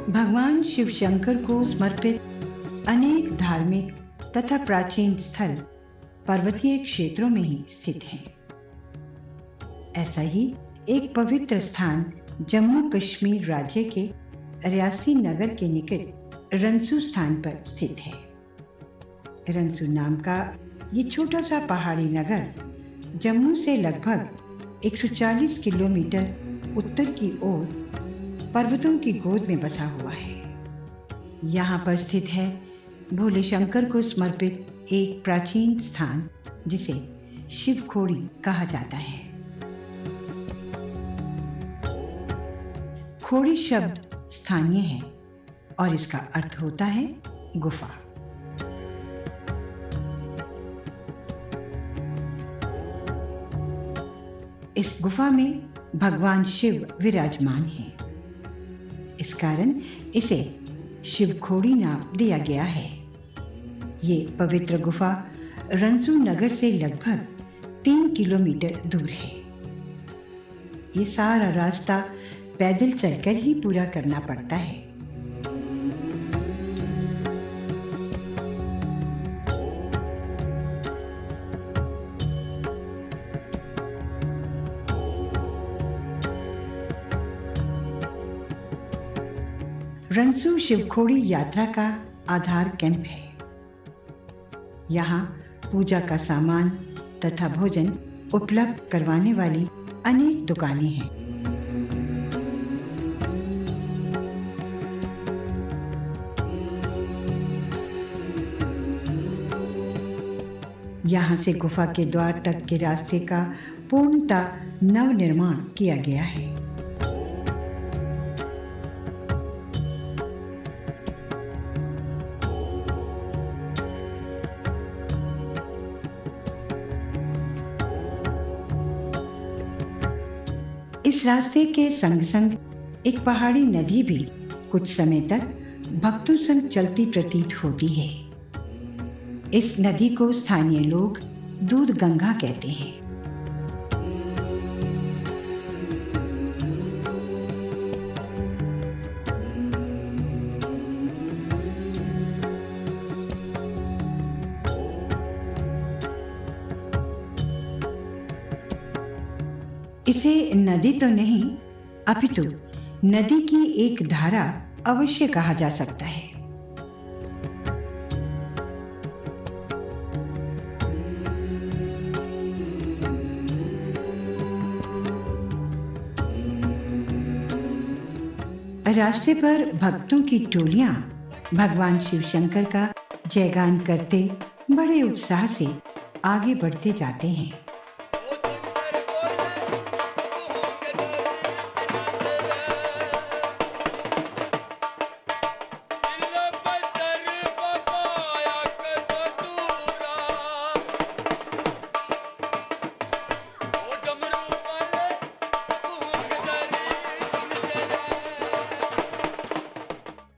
भगवान शिव शंकर को समर्पित अनेक धार्मिक तथा प्राचीन स्थल पर्वतीय क्षेत्रों में ही स्थित हैं। ऐसा ही एक पवित्र स्थान जम्मू कश्मीर राज्य के रियासी नगर के निकट रंसू स्थान पर स्थित है। रंसू नाम का ये छोटा सा पहाड़ी नगर जम्मू से लगभग 140 किलोमीटर उत्तर की ओर पर्वतों की गोद में बसा हुआ है। यहाँ पर स्थित है भोले शंकर को समर्पित एक प्राचीन स्थान जिसे शिव खोड़ी कहा जाता है। खोड़ी शब्द स्थानीय है और इसका अर्थ होता है गुफा। इस गुफा में भगवान शिव विराजमान हैं। इस कारण इसे शिव खोड़ी नाम दिया गया है। ये पवित्र गुफा रंसू नगर से लगभग 3 किलोमीटर दूर है। ये सारा रास्ता पैदल चलकर ही पूरा करना पड़ता है। रंसू शिवखोड़ी यात्रा का आधार कैंप है। यहाँ पूजा का सामान तथा भोजन उपलब्ध करवाने वाली अनेक दुकानें हैं। यहाँ से गुफा के द्वार तक के रास्ते का पूर्णतः नवनिर्माण किया गया है। इस रास्ते के संग संग एक पहाड़ी नदी भी कुछ समय तक भक्तों संग चलती प्रतीत होती है। इस नदी को स्थानीय लोग दूध गंगा कहते हैं। इसे नदी तो नहीं अपितु नदी की एक धारा अवश्य कहा जा सकता है। रास्ते पर भक्तों की टोलियां भगवान शिव शंकर का जयगान करते बड़े उत्साह से आगे बढ़ते जाते हैं।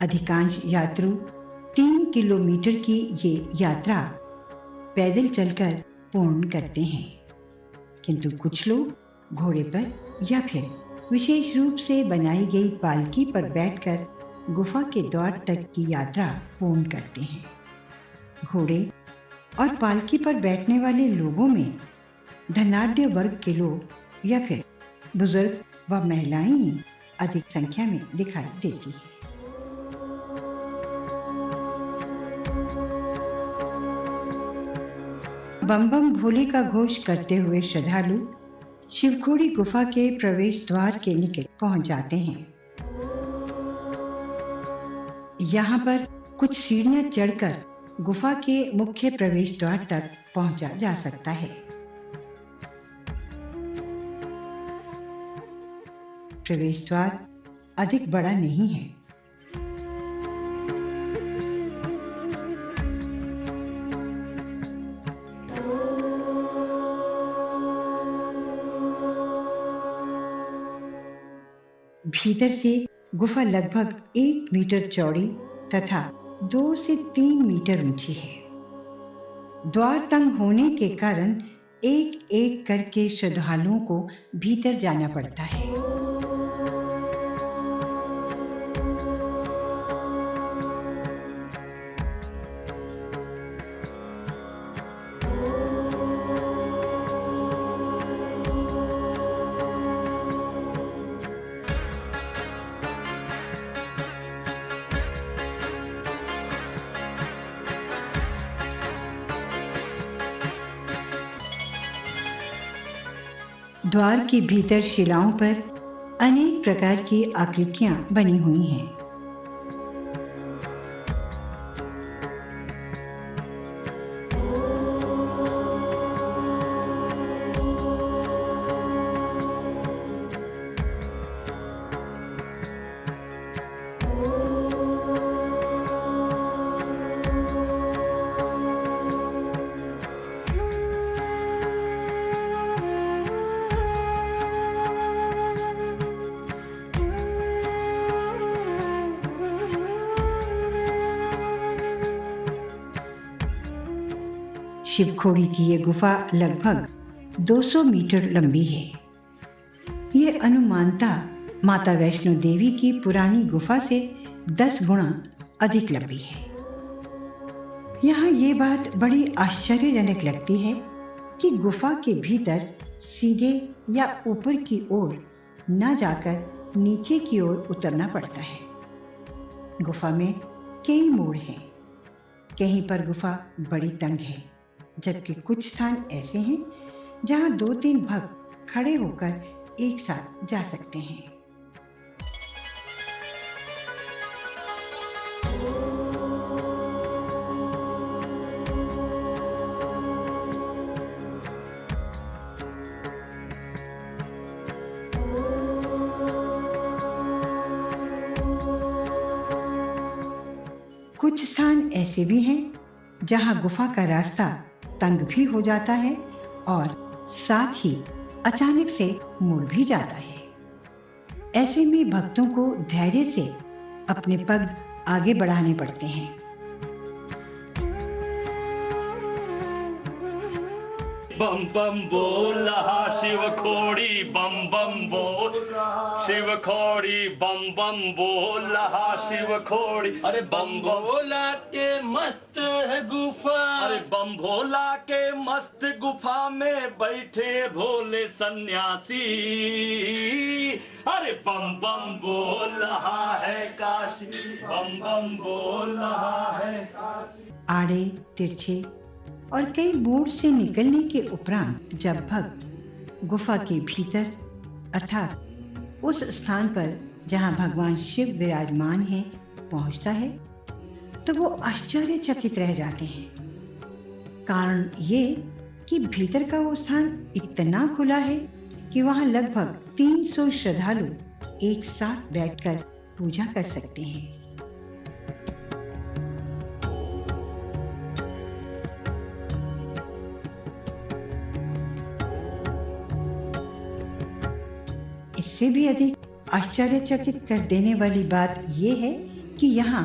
अधिकांश यात्रु 3 किलोमीटर की ये यात्रा पैदल चलकर पूर्ण करते हैं, किंतु कुछ लोग घोड़े पर या फिर विशेष रूप से बनाई गई पालकी पर बैठकर गुफा के द्वार तक की यात्रा पूर्ण करते हैं। घोड़े और पालकी पर बैठने वाले लोगों में धनाढ्य वर्ग के लोग या फिर बुजुर्ग व महिलाएं ही अधिक संख्या में दिखाई देती है। बम बम भोले का घोष करते हुए श्रद्धालु शिवखोड़ी गुफा के प्रवेश द्वार के निकट पहुंच जाते हैं। यहाँ पर कुछ सीढ़ियां चढ़कर गुफा के मुख्य प्रवेश द्वार तक पहुंचा जा सकता है। प्रवेश द्वार अधिक बड़ा नहीं है। भीतर से गुफा लगभग 1 मीटर चौड़ी तथा 2 से 3 मीटर ऊंची है। द्वार तंग होने के कारण एक एक करके श्रद्धालुओं को भीतर जाना पड़ता है। द्वार के भीतर शिलाओं पर अनेक प्रकार की आकृतियां बनी हुई हैं। शिवखोड़ी की ये गुफा लगभग 200 मीटर लंबी है। ये अनुमानतः माता वैष्णो देवी की पुरानी गुफा से 10 गुना अधिक लंबी है। यहाँ ये बात बड़ी आश्चर्यजनक लगती है कि गुफा के भीतर सीधे या ऊपर की ओर न जाकर नीचे की ओर उतरना पड़ता है। गुफा में कई मोड़ हैं। कहीं पर गुफा बड़ी तंग है, जबकि कुछ स्थान ऐसे हैं जहां 2-3 भक्त खड़े होकर एक साथ जा सकते हैं। कुछ स्थान ऐसे भी हैं जहां गुफा का रास्ता तंग भी हो जाता है और साथ ही अचानक से मुड़ भी जाता है। ऐसे में भक्तों को धैर्य से अपने पग आगे बढ़ाने पड़ते हैं। बम बम बोल रहा शिव खोड़ी, बम बम बोल शिव खोड़ी, बम बम बोल रहा शिव खोड़ी। अरे बम भोला के मस्त है गुफा, अरे बम भोला के मस्त गुफा में बैठे भोले सन्यासी। अरे बम बम बोल रहा है काशी, बम बम बोल रहा है काशी। आड़े तिरछे और कई मोड़ से निकलने के उपरांत जब भक्त गुफा के भीतर अर्थात उस स्थान पर जहां भगवान शिव विराजमान हैं पहुंचता है तो वो आश्चर्यचकित रह जाते हैं। कारण ये कि भीतर का वो स्थान इतना खुला है कि वहां लगभग 300 श्रद्धालु एक साथ बैठकर पूजा कर सकते हैं। इससे भी अधिक आश्चर्यचकित कर देने वाली बात यह है कि यहाँ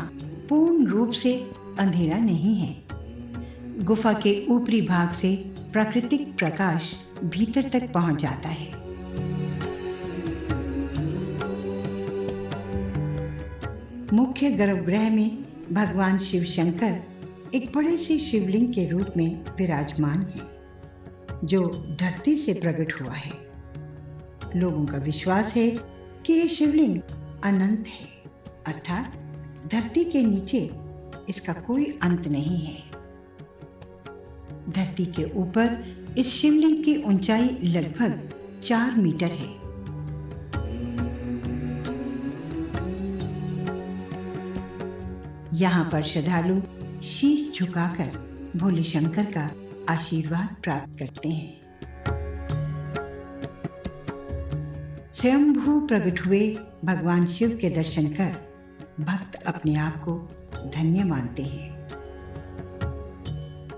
पूर्ण रूप से अंधेरा नहीं है। गुफा के ऊपरी भाग से प्राकृतिक प्रकाश भीतर तक पहुंच जाता है। मुख्य गर्भगृह में भगवान शिव शंकर एक बड़े से शिवलिंग के रूप में विराजमान है, जो धरती से प्रकट हुआ है। लोगों का विश्वास है कि ये शिवलिंग अनंत है, अर्थात धरती के नीचे इसका कोई अंत नहीं है। धरती के ऊपर इस शिवलिंग की ऊंचाई लगभग 4 मीटर है। यहाँ पर श्रद्धालु शीश झुकाकर भोले शंकर का आशीर्वाद प्राप्त करते हैं। स्वयंभू प्रकट हुए भगवान शिव के दर्शन कर भक्त अपने आप को धन्य मानते हैं।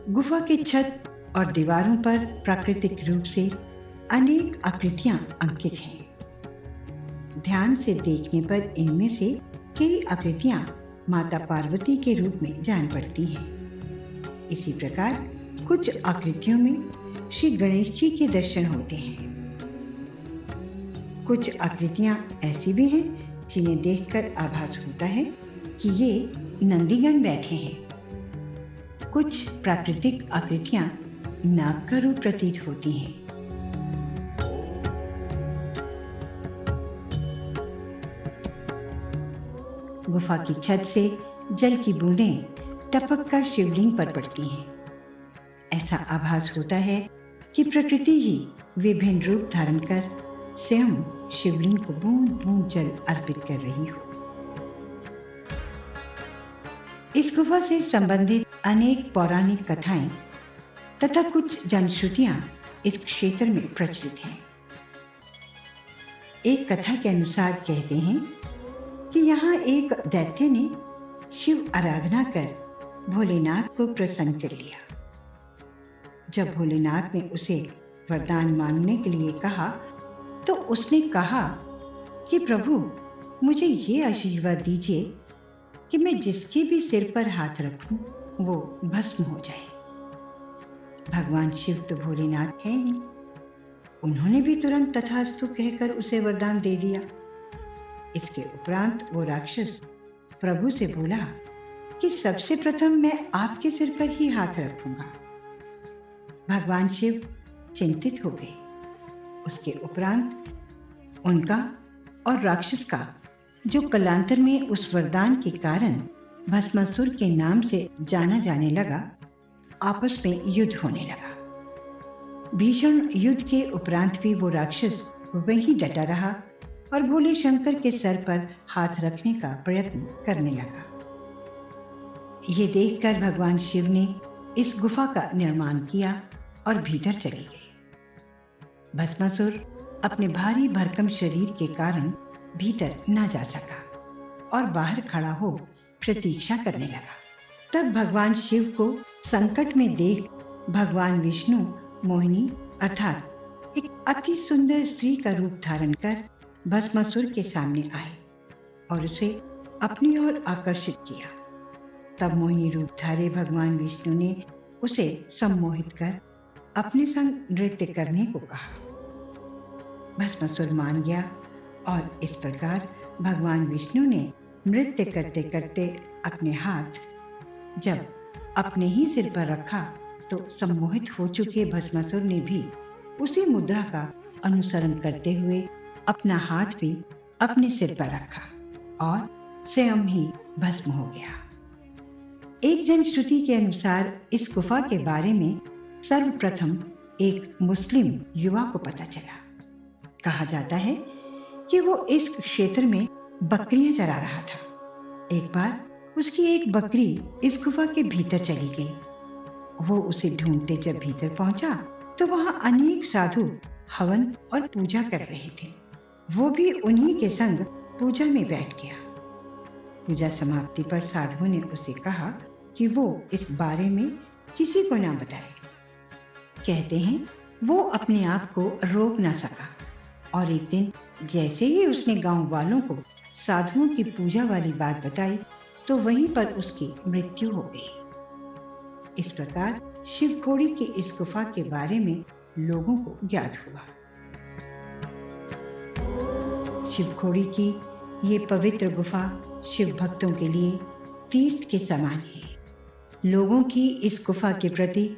गुफा की छत और दीवारों पर प्राकृतिक रूप से अनेक आकृतियां अंकित हैं। ध्यान से देखने पर इनमें से कई आकृतियां माता पार्वती के रूप में जान पड़ती हैं। इसी प्रकार कुछ आकृतियों में श्री गणेश जी के दर्शन होते हैं। कुछ आकृतियां ऐसी भी हैं जिन्हें देखकर आभास होता है कि ये नंदीगण बैठे हैं। कुछ प्राकृतिक आकृतियां नाग का रूप प्रतीत होती हैं। गुफा की छत से जल की बूंदें टपक कर शिवलिंग पर पड़ती हैं। ऐसा आभास होता है कि प्रकृति ही विभिन्न रूप धारण कर स्वयं शिवलिंग को बूंद बूंद जल अर्पित कर रही हो। इस गुफा से संबंधित अनेक पौराणिक कथाएं तथा कुछ जनश्रुतियां इस क्षेत्र में प्रचलित हैं। एक कथा के अनुसार कहते हैं कि यहाँ एक दैत्य ने शिव आराधना कर भोलेनाथ को प्रसन्न कर लिया। जब भोलेनाथ ने उसे वरदान मांगने के लिए कहा तो उसने कहा कि प्रभु, मुझे ये आशीर्वाद दीजिए कि मैं जिसके भी सिर पर हाथ रखूं वो भस्म हो जाए। भगवान शिव तो भोलेनाथ है ही, उन्होंने भी तुरंत तथास्तु कहकर उसे वरदान दे दिया। इसके उपरांत वो राक्षस प्रभु से बोला कि सबसे प्रथम मैं आपके सिर पर ही हाथ रखूंगा। भगवान शिव चिंतित हो गए। उसके उपरांत उनका और राक्षस का, जो कालांतर में उस वरदान के कारण भस्मासुर के नाम से जाना जाने लगा, आपस में युद्ध होने लगा। भीषण युद्ध के उपरांत भी वो राक्षस वहीं डटा रहा और भोले शंकर के सर पर हाथ रखने का प्रयत्न करने लगा। ये देखकर भगवान शिव ने इस गुफा का निर्माण किया और भीतर चले गए। भस्मासुर अपने भारी भरकम शरीर के कारण भीतर न जा सका और बाहर खड़ा हो प्रतीक्षा करने लगा। तब भगवान शिव को संकट में देख भगवान विष्णु मोहिनी अर्थात एक अति सुंदर स्त्री का रूप धारण कर भस्मासुर के सामने आए और उसे अपनी ओर आकर्षित किया। तब मोहिनी रूपधारी भगवान विष्णु ने उसे सम्मोहित कर अपने संग नृत्य करने को कहा। भस्मासुर मान गया और इस प्रकार भगवान विष्णु ने नृत्य करते करते अपने हाथ जब अपने ही सिर पर रखा तो सम्मोहित हो चुके भस्मासुर ने भी उसी मुद्रा का अनुसरण करते हुए अपना हाथ भी अपने सिर पर रखा और स्वयं ही भस्म हो गया। एक जनश्रुति के अनुसार इस गुफा के बारे में सर्वप्रथम एक मुस्लिम युवा को पता चला। कहा जाता है कि वो इस क्षेत्र में बकरियां चरा रहा था। एक बार उसकी एक बकरी इस गुफा के भीतर चली गई। वो उसे ढूंढते जब भीतर पहुंचा तो वहां अनेक साधु हवन और पूजा कर रहे थे। वो भी उन्हीं के संग पूजा में बैठ गया। पूजा समाप्ति पर साधुओं ने उसे कहा कि वो इस बारे में किसी को ना बताए। कहते हैं वो अपने आप को रोक ना सका और एक दिन जैसे ही उसने गांव वालों को साधुओं की पूजा वाली बात बताई तो वहीं पर उसकी मृत्यु हो गई। इस प्रकार शिवखोड़ी की इस गुफा के बारे में लोगों को ज्ञात हुआ। शिवखोड़ी की ये पवित्र गुफा शिव भक्तों के लिए तीर्थ के समान है। लोगों की इस गुफा के प्रति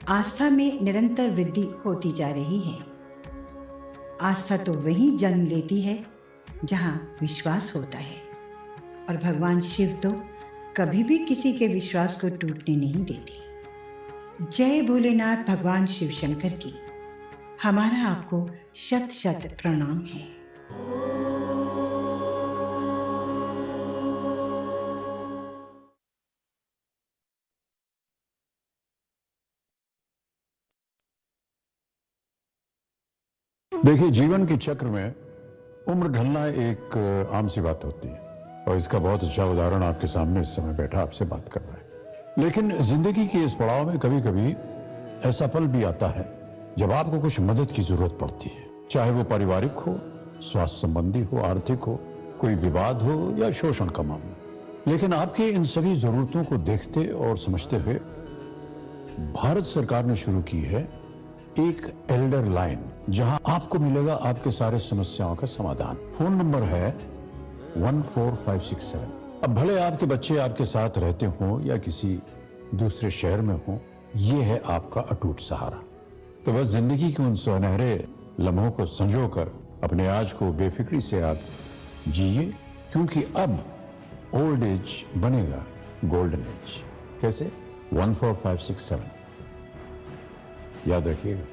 आस्था में निरंतर वृद्धि होती जा रही है। आस्था तो वहीं जन्म लेती है जहां विश्वास होता है और भगवान शिव तो कभी भी किसी के विश्वास को टूटने नहीं देते। जय भोलेनाथ भगवान शिव शंकर की। हमारा आपको शत शत प्रणाम है। देखिए, जीवन के चक्र में उम्र ढलना एक आम सी बात होती है और इसका बहुत अच्छा उदाहरण आपके सामने इस समय बैठा आपसे बात कर रहा है। लेकिन जिंदगी के इस पड़ाव में कभी कभी ऐसा पल भी आता है जब आपको कुछ मदद की जरूरत पड़ती है, चाहे वो पारिवारिक हो, स्वास्थ्य संबंधी हो, आर्थिक हो, कोई विवाद हो या शोषण का मामला। लेकिन आपके इन सभी जरूरतों को देखते और समझते हुए भारत सरकार ने शुरू की है एक एल्डर लाइन, जहां आपको मिलेगा आपके सारे समस्याओं का समाधान। फोन नंबर है 14567। अब भले आपके बच्चे आपके साथ रहते हों या किसी दूसरे शहर में हों, ये है आपका अटूट सहारा। तो बस जिंदगी के उन सुनहरे लम्हों को संजोकर अपने आज को बेफिक्री से आप जिए, क्योंकि अब ओल्ड एज बनेगा गोल्डन एज। कैसे? 14567 याद रखिएगा।